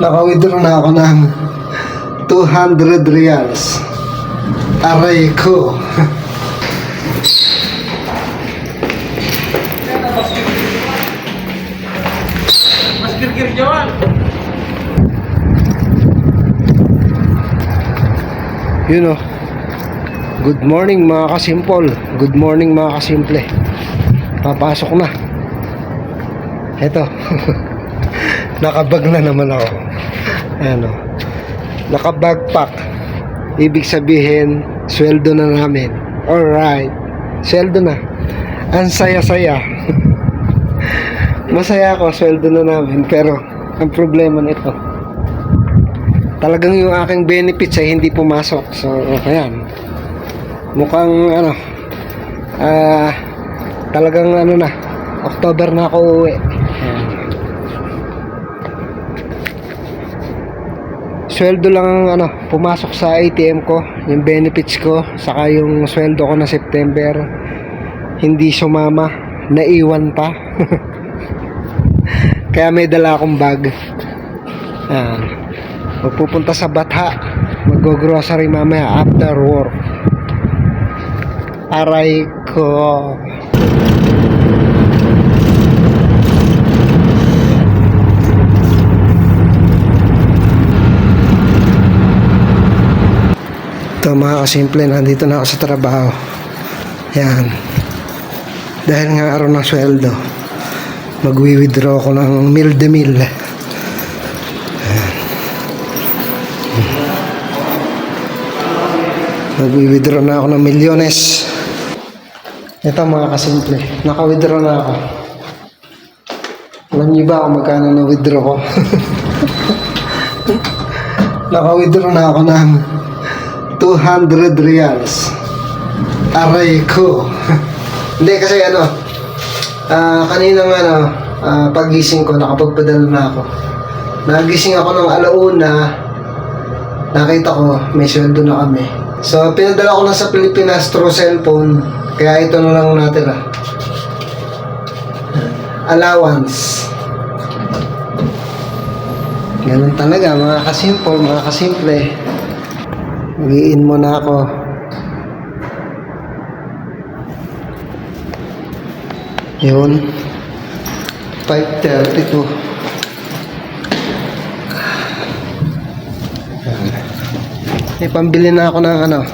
Naka-withdraw na ako ng 200 reals. Aray ko. Mas kir-kir jawan. Yun o. Good morning mga kasimple. Good morning mga kasimple. Papasok na. Eto. Nakabag na naman ako. Ayan o. Nakabagpack. Ibig sabihin, sweldo na namin. Alright. Sweldo na. Ang saya-saya. Masaya ako, sweldo na namin. Pero, ang problema nito, talagang yung aking benefits ay hindi pumasok. So, ayan. Mukhang, talagang October na ako uuwi. Sweldo lang ang pumasok sa ATM ko, yung benefits ko, saka yung sweldo ko na September, hindi sumama, naiwan pa. Kaya may dala akong bag. Magpupunta sa Batha, mag-grocery mamaya after work. Aray ko. Ito mga kasimple, nandito na ako sa trabaho. Yan. Dahil nga araw ng sweldo, magwi-withdraw ako ng meal de meal. Magwi-withdraw na ako ng milyones. Ito mga kasimple, naka-withdraw na ako. Alam niyo ba kung magkano na withdraw ko? Naka-withdraw na ako ng 200 reals. Aray ko. Hindi kasi kaninang pagising ko, nakapagpadala na ako. Nagising ako ng alauna, nakita ko may sweldo na kami. So pinadala ko na sa Pilipinas through cellphone, kaya ito na lang natira. Allowance. Ganun talaga mga kasimple, mga kasimple. Mag-i-in muna ako. Yun. 5:32. May pambili na ako ng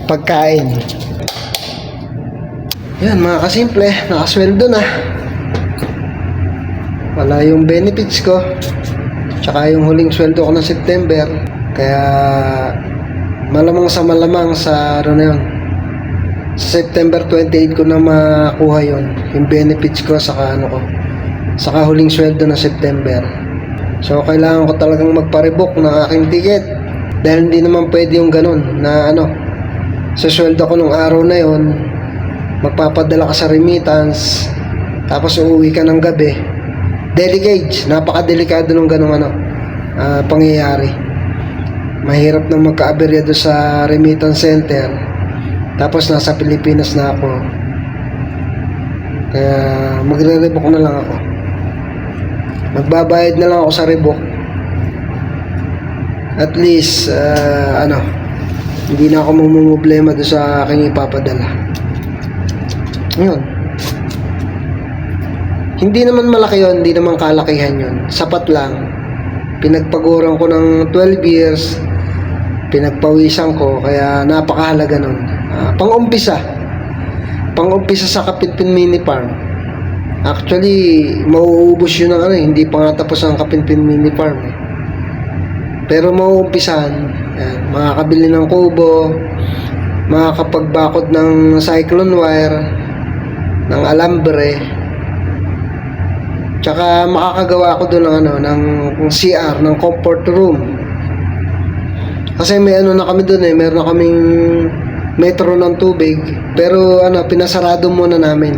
pagkain. Yan mga kasimple, nakasweldo na. Wala yung benefits ko, tsaka yung huling sweldo ko ng September. Kaya malamang sa sa September 28 ko na makuha yon, yung benefits ko saka saka huling sweldo ng September. So kailangan ko talagang magpa-rebook ng aking ticket, dahil hindi naman pwede yung ganun na sa sweldo ko nung araw na yon, magpapadala ka sa remittance, tapos uuwi ka ng gabi. Delegate, napakadelikado ng ganung pangyayari. Mahirap na magka-aberya doon sa remittance center, tapos nasa Pilipinas na ako. Kaya magre-rebook na lang ako. Magbabayad na lang ako sa rebook. At least hindi na ako mamumblema doon sa aking ipapadala. Ngayon, hindi naman malaki yun, hindi naman kalakihan yun. Sapat lang. Pinagpaguran ko ng 12 years, pinagpawisan ko, kaya napakahalaga nun. Pang-umpisa sa Kapitpin Mini Farm. Actually, mauubos yun hindi pa nga tapos ang Kapitpin Mini Farm. Pero mauumpisahan, makakabili ng kubo, makakapagbakod ng cyclone wire, ng alambre, tsaka makakagawa ako doon ng CR, ng comfort room. Kasi may na kami doon meron na kaming metro ng tubig, pero pinasarado muna namin.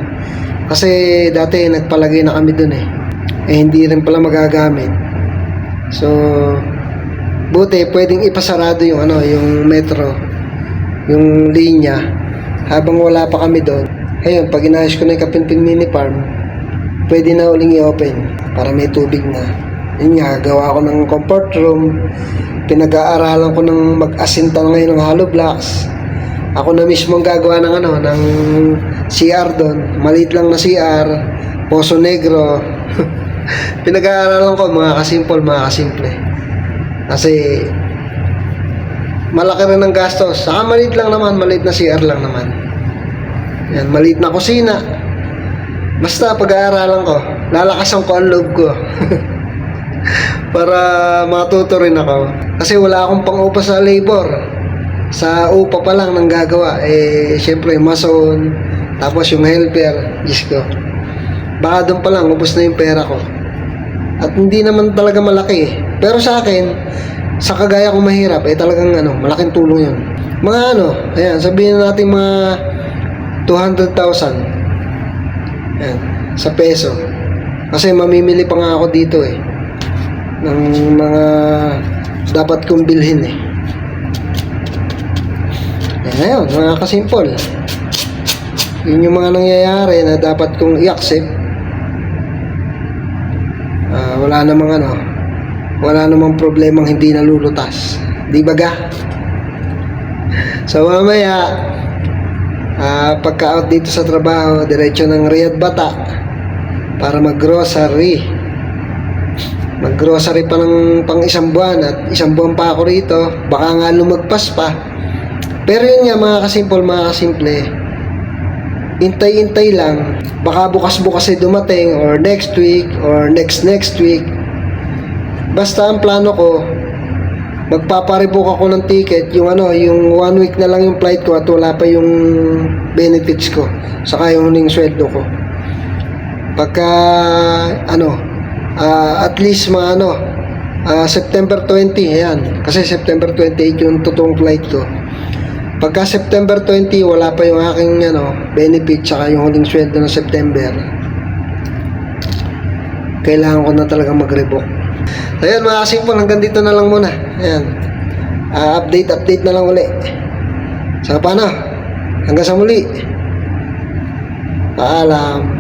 Kasi dati nagpalagay na kami doon hindi rin pala magagamit. So buti pwedeng ipasarado yung yung metro, yung linya, habang wala pa kami doon. Ayun, pag inayos ko na yung Kapitpin Mini Farm, pwede na uling i-open para may tubig na. Yun nga, gawa ko ng comfort room. Pinag-aaralan ko ng mag-asinta ngayon ng hollow blocks. Ako na mismo ang gagawa ng ng CR doon. Maliit lang na CR, Poso Negro. Pinag-aaralan ko mga kasimple. Kasi malaki rin ang gastos. Saka maliit lang naman, maliit na CR lang naman. Yan, maliit na kusina. Basta pag-aaralan ko, lalakasan ko ang loob ko. Para matuto rin ako. Kasi wala akong pang-upa sa labor. Sa upa pa lang nang gagawa. Syempre, mason. Tapos yung helper. Diyos ko. Baka doon pa lang, ubos na yung pera ko. At hindi naman talaga malaki. Pero sa akin, sa kagaya kong mahirap, talagang malaking tulong yun. Mga ayan, sabihin natin mga 200,000. Ayan, sa peso. Kasi mamimili pa nga ako dito ng mga dapat kong bilhin Ngayon, mga kasimpol, yun yung mga nangyayari na dapat kong i-accept. Wala namang problemang hindi nalulutas, di ba ga? So mamaya pagka-out dito sa trabaho, diretso ng Riyadh Bata para mag-grocery pa ng pang isang buwan, at isang buwan pa ako rito, baka nga lumagpas pa. Pero yun nga mga kasimple, intay lang, baka bukas-bukas dumating, or next week, or next week. Basta ang plano ko, magpaparebook ako ng ticket, yung 1 week na lang yung flight ko at wala pa yung benefits ko, saka yung huling sweldo ko. Pagka at least mga September 20, ayan, kasi September 28 yung totoong flight ko. Pagka September 20, wala pa yung aking benefit saka yung huling sweldo ng September, kailangan ko na talaga mag-rebook. Ayan mga kasimple, hanggang dito na lang muna. Ayan, update na lang uli. So paano? Hanggang sa muli. Paalam.